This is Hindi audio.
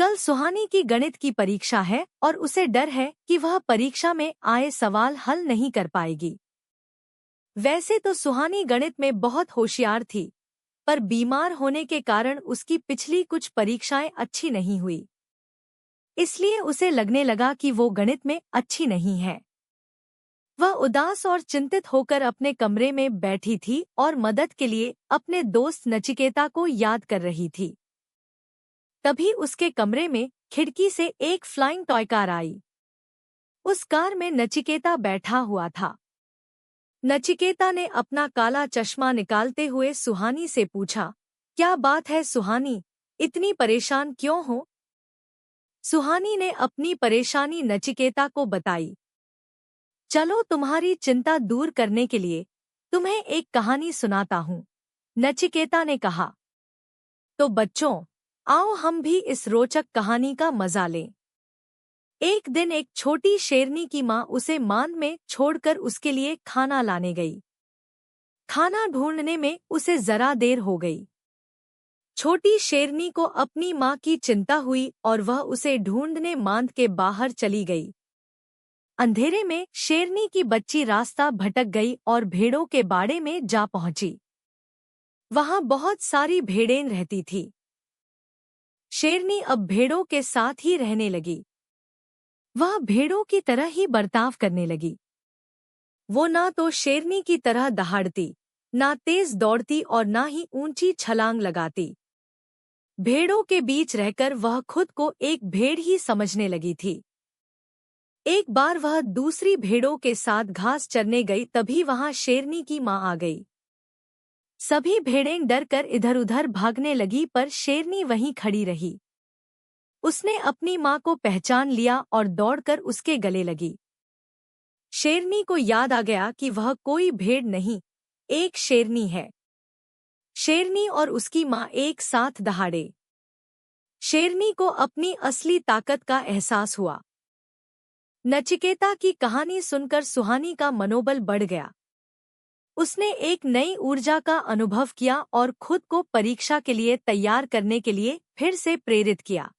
कल सुहानी की गणित की परीक्षा है और उसे डर है कि वह परीक्षा में आए सवाल हल नहीं कर पाएगी। वैसे तो सुहानी गणित में बहुत होशियार थी, पर बीमार होने के कारण उसकी पिछली कुछ परीक्षाएं अच्छी नहीं हुई। इसलिए उसे लगने लगा कि वो गणित में अच्छी नहीं है। वह उदास और चिंतित होकर अपने कमरे में बैठी थी और मदद के लिए अपने दोस्त नचिकेता को याद कर रही थी। तभी उसके कमरे में खिड़की से एक फ्लाइंग टॉय कार आई। उस कार में नचिकेता बैठा हुआ था। नचिकेता ने अपना काला चश्मा निकालते हुए सुहानी से पूछा, क्या बात है सुहानी, इतनी परेशान क्यों हो? सुहानी ने अपनी परेशानी नचिकेता को बताई। चलो तुम्हारी चिंता दूर करने के लिए तुम्हें एक कहानी सुनाता हूँ, नचिकेता ने कहा। तो बच्चों, आओ हम भी इस रोचक कहानी का मजा लें। एक दिन एक छोटी शेरनी की माँ उसे मान में छोड़कर उसके लिए खाना लाने गई। खाना ढूंढने में उसे जरा देर हो गई। छोटी शेरनी को अपनी माँ की चिंता हुई और वह उसे ढूंढने मांद के बाहर चली गई। अंधेरे में शेरनी की बच्ची रास्ता भटक गई और भेड़ों के बाड़े में जा पहुंची। वहां बहुत सारी भेड़ें रहती थी। शेरनी अब भेड़ों के साथ ही रहने लगी। वह भेड़ों की तरह ही बर्ताव करने लगी। वो ना तो शेरनी की तरह दहाड़ती, ना तेज दौड़ती और ना ही ऊंची छलांग लगाती। भेड़ों के बीच रहकर वह खुद को एक भेड़ ही समझने लगी थी। एक बार वह दूसरी भेड़ों के साथ घास चरने गई, तभी वहां शेरनी की मां आ गई। सभी भेड़ें डरकर इधर-उधर भागने लगी, पर शेरनी वहीं खड़ी रही। उसने अपनी मां को पहचान लिया और दौड़कर उसके गले लगी। शेरनी को याद आ गया कि वह कोई भेड़ नहीं, एक शेरनी है। शेरनी और उसकी मां एक साथ दहाड़े। शेरनी को अपनी असली ताकत का एहसास हुआ। नचिकेता की कहानी सुनकर सुहानी का मनोबल बढ़ गया। उसने एक नई ऊर्जा का अनुभव किया और खुद को परीक्षा के लिए तैयार करने के लिए फिर से प्रेरित किया।